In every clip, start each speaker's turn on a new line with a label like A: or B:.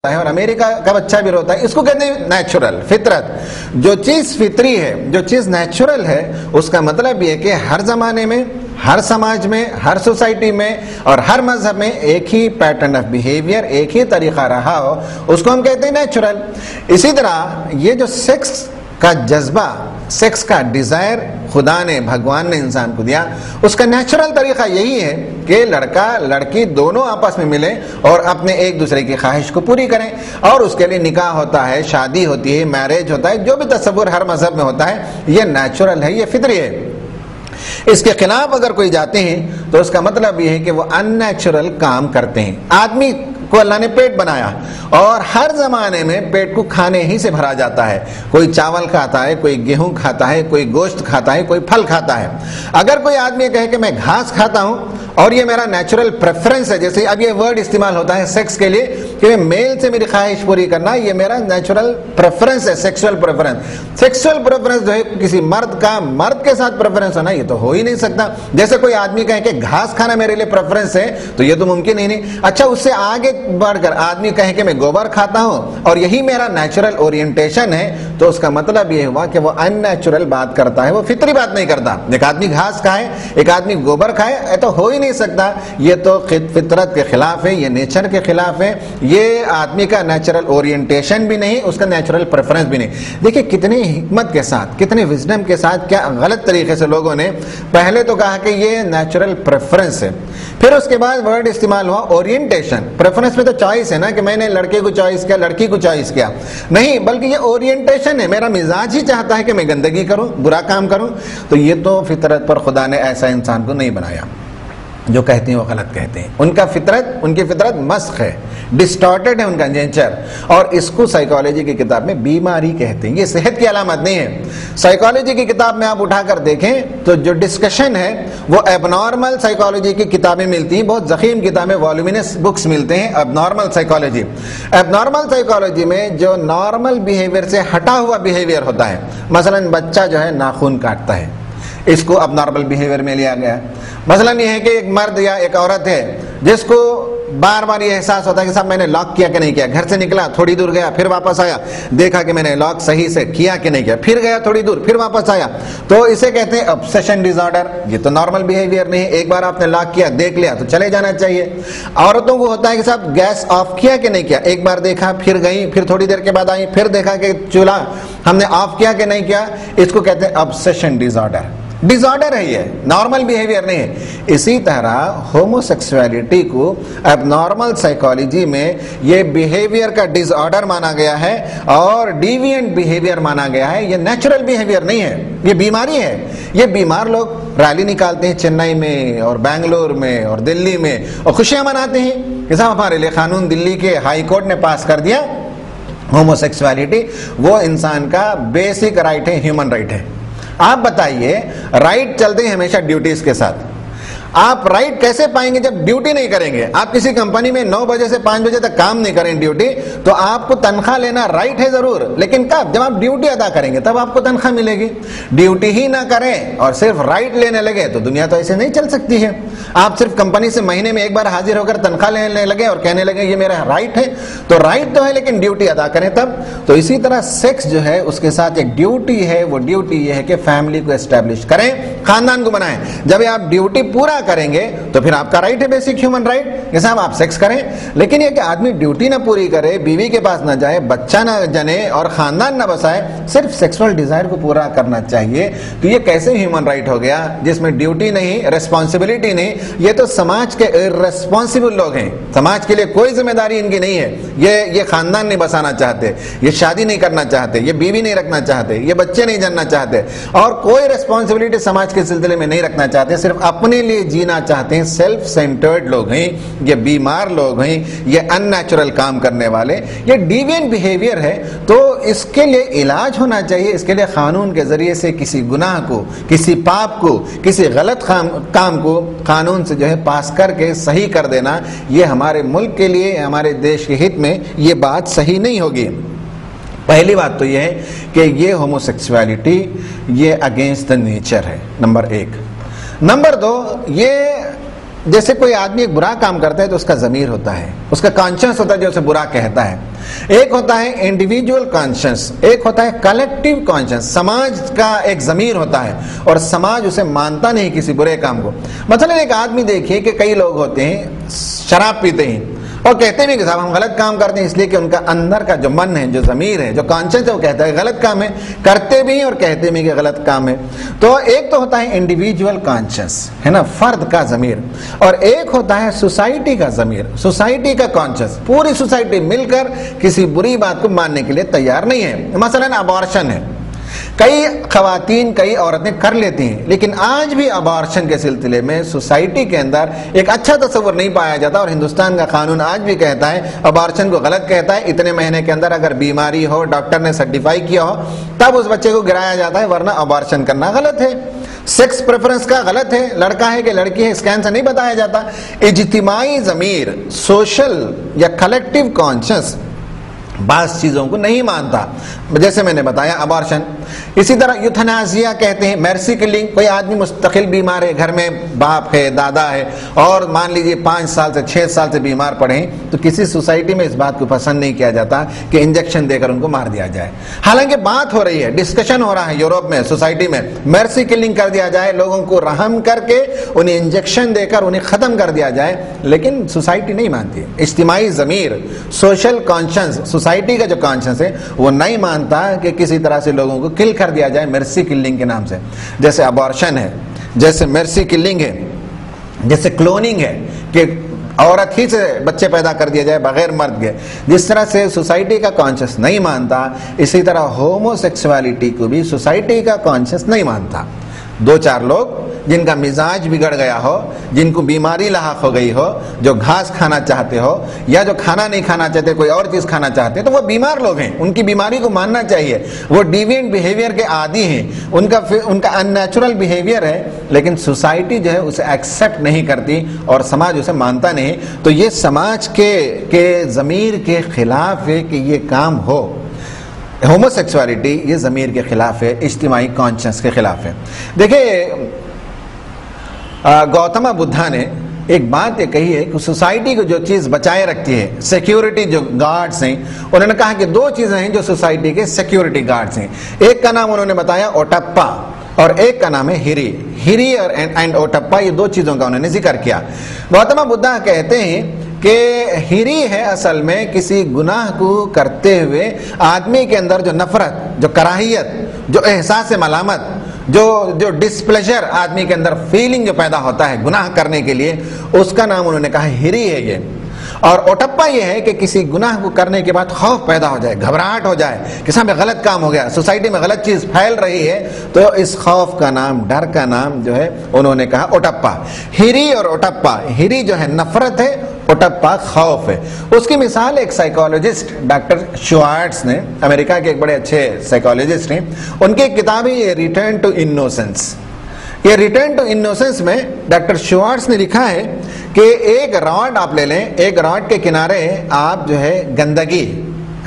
A: ہے اور امریکہ کا بچہ بھی روتا ہے، اس کو کہتے ہیں نیچرل، فطرت۔ جو چیز فطری ہے، جو چیز نیچرل ہے، اس کا مطلب یہ کہ ہر زمانے میں، ہر سماج میں، ہر سوسائٹی میں اور ہر مذہب میں ایک ہی پیٹرن آف بیہیویئر، ایک ہی طریقہ رہا ہو، اس کو ہم کہتے ہیں نیچرل۔ اسی طرح یہ جو سیکس کا جذبہ، سیکس کا ڈیزائر خدا نے، بھگوان نے انسان کو دیا، اس کا نیچرل طریقہ یہی ہے کہ لڑکا لڑکی دونوں آپس میں ملیں اور اپنے ایک دوسرے کی خواہش کو پوری کریں، اور اس کے لیے نکاح ہوتا ہے، شادی ہوتی ہے، میرج ہوتا ہے، جو بھی تصور ہر مذہب میں ہوتا ہے، یہ نیچرل ہے، یہ فطری ہے۔ اس کے خلاف اگر کوئی جاتے ہیں تو اس کا مطلب یہ ہے کہ وہ ان نیچرل کام کرتے ہیں۔ آدمی کو اللہ نے پیٹ بنایا اور ہر زمانے میں پیٹ کو کھانے ہی سے بھرا جاتا ہے، کوئی چاول کھاتا ہے، کوئی گیہوں کھاتا ہے، کوئی گوشت کھاتا ہے، کوئی پھل کھاتا ہے۔ اگر کوئی آدمی کہے کہ میں گھاس کھاتا ہوں اور یہ میرا نیچرل پریفرنس ہے، جیسے اب یہ ورڈ استعمال ہوتا ہے سیکس کے لیے کہ میل سے میری خواہش پوری کرنا، یہ میرا نیچرل پریفرنس ہے، سیکسول پریفرنس۔ سیکسول پریفرنس جو ہے کسی مرد کا مرد کے ساتھ پریفرنس ہونا، یہ تو ہو ہی نہیں سکتا۔ جیسے کوئی آدمی کہے کہ گھاس کھانا میرے لیے پریفرنس ہے، تو یہ تو ممکن ہی نہیں۔ اچھا، اس سے آگے بڑھ کر آدمی کہے کہ میں گوبر کھاتا ہوں اور یہی میرا نیچرل اورینٹیشن ہے، تو اس کا مطلب یہ ہوا کہ وہ ان نیچرل بات کرتا ہے، وہ فطری بات نہیں کرتا۔ ایک آدمی گھاس کھائے، ایک آدمی گوبر کھائے، یہ تو ہو ہی نہیں سکتا، یہ تو فطرت کے خلاف ہے، یہ نیچر کے خلاف ہے، یہ آدمی کا نیچرل اورینٹیشن بھی نہیں، اس کا نیچرل پریفرنس بھی نہیں۔ دیکھیں کتنی حکمت کے ساتھ، کتنے وزڈم کے ساتھ، کیا غلط طریقے سے لوگوں نے پہلے تو کہا کہ یہ نیچرل پریفرنس ہے، پھر اس کے بعد ورڈ استعمال ہوا اورینٹیشن۔ پریفرنس میں تو چوائس ہے نا کہ میں نے لڑکے کو چوائس کیا، لڑکی کو چوائس کیا، نہیں، بلکہ یہ اورینٹیشن ہے، میرا مزاج ہی چاہتا ہے کہ میں گندگی کروں، برا کام کروں۔ تو یہ تو فطرت پر خدا نے ایسا انسان کو نہیں بنایا۔ جو کہتے ہیں وہ غلط کہتے ہیں، ان کی فطرت مسخ ہے، ڈسٹارٹڈ ہے ان کا نیچر، اور اس کو سائیکالوجی کی کتاب میں بیماری کہتے ہیں۔ یہ صحت کی علامت نہیں ہے۔ سائیکالوجی کی کتاب میں آپ اٹھا کر دیکھیں تو جو ڈسکشن ہے وہ ایب نارمل سائیکالوجی کی کتابیں ملتی ہیں، بہت ضخیم کتابیں، والیومینس بکس ملتے ہیں ایب نارمل سائیکالوجی۔ ایب نارمل سائیکالوجی میں جو نارمل بیہیویئر سے ہٹا ہوا بیہیویئر ہوتا ہے، مثلا بچہ جو ہے ناخن کاٹتا ہے، اس کو اب نارمل بیہیویئر میں لیا گیا۔ مثلا یہ ہے کہ ایک مرد یا ایک عورت ہے جس کو بار بار یہ احساس ہوتا ہے کہ صاحب میں نے لاک کیا کہ نہیں کیا، گھر سے نکلا، تھوڑی دور گیا، پھر واپس آیا، دیکھا کہ میں نے لاک صحیح سے کیا کہ نہیں کیا، پھر گیا تھوڑی دور، پھر واپس آیا، تو اسے کہتے ہیں obsession disorder۔ یہ تو نارمل بیہیویئر نہیں ہے، ایک بار آپ نے لاک کیا، دیکھ لیا تو چلے جانا چاہیے۔ عورتوں کو ہوتا ہے کہ صاحب گیس آف کیا کہ نہیں کیا، ایک بار دیکھا، پھر گئی، پھر تھوڑی دیر کے بعد آئی، پھر دیکھا کہ چولہا ہم نے آف کیا کہ نہیں کیا، اس کو کہتے ہیں obsession disorder۔ ڈیزارڈر ہے، یہ نارمل بیہیویئر نہیں ہے۔ اسی طرح ہومو سیکسولیٹی کو اب نارمل سائیکالوجی میں یہ بیہیویئر کا ڈیز آرڈر مانا گیا ہے اور ڈیوینٹ بیہیویئر مانا گیا ہے، یہ نیچرل بیہیویئر نہیں ہے، یہ بیماری ہے۔ یہ بیمار لوگ ریلی نکالتے ہیں چنئی میں اور بنگلور میں اور دلی میں اور خوشیاں مناتے ہیں کہ صاحب ہمارے لیے قانون دلی کے ہائی کورٹ نے پاس کر دیا، ہومو سیکسولیٹی وہ انسان کا بیسک رائٹ ہے، ہیومن رائٹ ہے۔ آپ بتائیے، رائٹ چلتے ہیں ہمیشہ ڈیوٹیز کے ساتھ۔ آپ رائٹ کیسے پائیں گے جب ڈیوٹی نہیں کریں گے؟ آپ کسی کمپنی میں 9 بجے سے 5 بجے تک کام نہیں کریں ڈیوٹی، تو آپ کو تنخواہ لینا رائٹ ہے ضرور، لیکن کب؟ جب آپ ڈیوٹی ادا کریں گے تب آپ کو تنخواہ ملے گی۔ ڈیوٹی ہی نہ کریں اور صرف رائٹ لینے لگے تو دنیا تو ایسے نہیں چل سکتی ہے۔ آپ صرف کمپنی سے مہینے میں ایک بار حاضر ہو کر تنخواہ لینے لگے اور کہنے لگے یہ میرا رائٹ ہے، تو رائٹ تو ہے لیکن ڈیوٹی ادا کریں تب۔ تو اسی طرح سیکس جو ہے اس کے ساتھ ایک ڈیوٹی ہے، وہ ڈیوٹی یہ ہے کہ فیملی کو اسٹیبلش کریں، خاندان کو بنائیں۔ جب آپ ڈیوٹی پورا کریں گے تو پھر آپ کا رائٹ ہے، بیسک ہیومن رائٹ کہ صاحب آپ سیکس کریں۔ لیکن یہ کہ آدمی ڈیوٹی نہ پوری کرے، بیوی کے پاس نہ جائے، بچہ نہ جنے اور خاندان نہ بسائے، صرف سیکسول ڈیزائر کو پورا کرنا چاہیے، تو یہ کیسے ہیومن رائٹ ہو گیا جس میں ڈیوٹی نہیں، ریسپانسبلٹی نہیں؟ یہ تو سماج کے ارریسپانسبل لوگ ہیں، سماج کے لیے کوئی ذمہ داری ان کی نہیں ہے۔ یہ خاندان نہیں بسانا چاہتے، یہ شادی نہیں کرنا چاہتے، یہ بیوی نہیں رکھنا چاہتے، یہ بچے نہیں جاننا چاہتے، اور کوئی ریسپانسبلٹی سماج کے سلسلے میں نہیں رکھنا چاہتے، صرف اپنے لیے جینا چاہتے ہیں۔ سیلف سینٹرڈ لوگ ہیں، یہ بیمار لوگ ہیں، یہ ان نیچرل کام کرنے والے، یہ ڈیوینٹ بیہیویئر ہے۔ تو اس کے لیے علاج ہونا چاہیے، اس کے لیے قانون کے ذریعے سے کسی گناہ کو، کسی پاپ کو، کسی غلط کام کو قانون سے جو ہے پاس کر کے صحیح کر دینا، یہ ہمارے ملک کے لیے، ہمارے دیش کے ہت میں یہ بات صحیح نہیں ہوگی۔ پہلی بات تو یہ ہے کہ یہ ہومو سیکسولیٹی یہ اگینسٹ دا نیچر ہے، نمبر 1۔ نمبر 2، یہ جیسے کوئی آدمی ایک برا کام کرتا ہے تو اس کا ضمیر ہوتا ہے، اس کا کانشنس ہوتا ہے جو اسے برا کہتا ہے۔ ایک ہوتا ہے انڈیویجول کانشنس، ایک ہوتا ہے کلیکٹیو کانشنس. سماج کا ایک ضمیر ہوتا ہے اور سماج اسے مانتا نہیں کسی برے کام کو. مثلا ایک آدمی دیکھیے کہ کئی لوگ ہوتے ہیں شراب پیتے ہیں اور کہتے بھی کہ صاحب ہم غلط کام کرتے ہیں، اس لیے کہ ان کا اندر کا جو من ہے، جو ضمیر ہے، جو کانشنس ہے، وہ کہتا ہے غلط کام ہے، کرتے بھی اور کہتے بھی کہ غلط کام ہے. تو ایک تو ہوتا ہے انڈیویجول کانشنس، ہے نا، فرد کا ضمیر، اور ایک ہوتا ہے سوسائٹی کا ضمیر، سوسائٹی کا کانشنس. پوری سوسائٹی مل کر کسی بری بات کو ماننے کے لیے تیار نہیں ہے. مثلا ابارشن ہے، کئی خواتین کئی عورتیں کر لیتی ہیں، لیکن آج بھی ابارشن کے سلسلے میں سوسائٹی کے اندر ایک اچھا تصور نہیں پایا جاتا. اور ہندوستان کا قانون آج بھی کہتا ہے، ابارشن کو غلط کہتا ہے. اتنے مہینے کے اندر اگر بیماری ہو، ڈاکٹر نے سرٹیفائی کیا ہو، تب اس بچے کو گرایا جاتا ہے، ورنہ ابارشن کرنا غلط ہے. سیکس پریفرنس کا غلط ہے، لڑکا ہے کہ لڑکی ہے اسکین سے نہیں بتایا جاتا. اجتماعی ضمیر، سوشل یا کلیکٹیو کانشنس بعض چیزوں کو نہیں مانتا، جیسے میں نے بتایا ابارشن. اسی طرح یوتھنازیا کہتے ہیں، مرسی کلنگ. کوئی آدمی مستقل بیمار ہے، گھر میں باپ ہے، دادا ہے، اور مان لیجئے 5 سال سے 6 سال سے بیمار پڑے ہیں، تو کسی سوسائٹی میں اس بات کو پسند نہیں کیا جاتا کہ انجیکشن دے کر ان کو مار دیا جائے. حالانکہ بات ہو رہی ہے، ڈسکشن ہو رہا ہے یورپ میں، سوسائٹی میں مرسی کلنگ کر دیا جائے، لوگوں کو رحم کر کے انہیں انجیکشن دے کر انہیں ختم کر دیا جائے، لیکن سوسائٹی نہیں مانتی. اجتماعی ضمیر، سوشل کانشنس، سوسائٹی کا جو کانشنس ہے وہ نہیں مانتا کہ کسی طرح سے لوگوں کو کل کر دیا جائے مرسی کلنگ کے نام سے. جیسے ابارشن ہے، جیسے مرسی کلنگ ہے، جیسے کلوننگ ہے کہ عورت ہی سے بچے پیدا کر دیا جائے بغیر مرد کے. جس طرح سے سوسائٹی کا کانشنس نہیں مانتا، اسی طرح ہومو سیکسوالٹی کو بھی سوسائٹی کا کانشنس نہیں مانتا. 2-4 لوگ جن کا مزاج بگڑ گیا ہو، جن کو بیماری لاحق ہو گئی ہو، جو گھاس کھانا چاہتے ہو یا جو کھانا نہیں کھانا چاہتے، کوئی اور چیز کھانا چاہتے ہیں، تو وہ بیمار لوگ ہیں، ان کی بیماری کو ماننا چاہیے. وہ ڈیوینٹ بیہیویئر کے عادی ہیں، ان کا ان نیچرل بیہیویئر ہے، لیکن سوسائٹی جو ہے اسے ایکسیپٹ نہیں کرتی اور سماج اسے مانتا نہیں. تو یہ سماج کے ضمیر کے خلاف ہے کہ یہ کام ہو. ہومو سیکسوالٹی یہ ضمیر کے خلاف ہے، اجتماعی کانشنس کے خلاف ہے. دیکھیں گوتم بدھا نے ایک بات یہ کہی ہے کہ سوسائٹی کو جو چیز بچائے رکھتی ہے، سیکیورٹی جو گارڈز ہیں، انہوں نے کہا کہ 2 چیزیں ہیں جو سوسائٹی کے سیکیورٹی گارڈز ہیں. ایک کا نام انہوں نے بتایا اوٹپا، اور ایک کا نام ہے ہری. ہری اور اینڈ اوٹپا، یہ 2 چیزوں کا انہوں نے ذکر کیا. گوتم بدھا کہتے ہیں کہ ہری ہے اصل میں کسی گناہ کو کرتے ہوئے آدمی کے اندر جو نفرت، جو کراہیت، جو احساس ملامت، جو ڈسپلیجر آدمی کے اندر فیلنگ جو پیدا ہوتا ہے گناہ کرنے کے لیے، اس کا نام انہوں نے کہا ہری ہے یہ. اور اوٹپا یہ ہے کہ کسی گناہ کو کرنے کے بعد خوف پیدا ہو جائے، گھبراہٹ ہو جائے کہ صاحب غلط کام ہو گیا، سوسائٹی میں غلط چیز پھیل رہی ہے، تو اس خوف کا نام، ڈر کا نام جو ہے انہوں نے کہا اوٹپا. ہری اور اوٹپا، ہری جو ہے نفرت ہے، اوٹپا خوف ہے. اس کی مثال ایک سائیکالوجسٹ ڈاکٹر شوارٹز نے، امریکہ کے ایک بڑے اچھے سائیکالوجسٹ ہیں، ان کی کتاب ہے ریٹرن ٹو انوسنس. یہ ریٹرن ٹو انوسنس میں ڈاکٹر شوارٹز نے لکھا ہے کہ ایک راڈ آپ لے لیں، ایک راڈ کے کنارے آپ جو ہے گندگی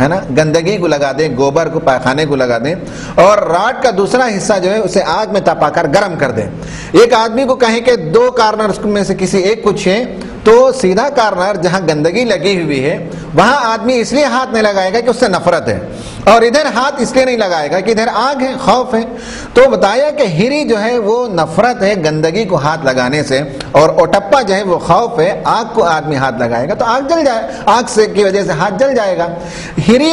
A: ہے نا، گندگی کو لگا دیں، گوبر کو، پائخانے کو لگا دیں، اور راڈ کا دوسرا حصہ جو ہے اسے آگ میں تپا کر گرم کر دیں. ایک آدمی کو کہیں کہ 2 کارنر میں سے کسی ایک کو چھیں، تو سیدھا کارنر جہاں گندگی لگی ہوئی ہے وہاں آدمی اس لیے ہاتھ نہیں لگائے گا کہ اس سے نفرت ہے، اور ادھر ہاتھ اس لیے نہیں لگائے گا کہ ادھر آگ ہے، خوف ہے. تو بتایا کہ ہری جو ہے وہ نفرت ہے گندگی کو ہاتھ لگانے سے، اور اوٹپا جو ہے وہ خوف ہے، آگ کو آدمی ہاتھ لگائے گا تو آگ جل جائے، آگ سے کی وجہ سے ہاتھ جل جائے گا. ہری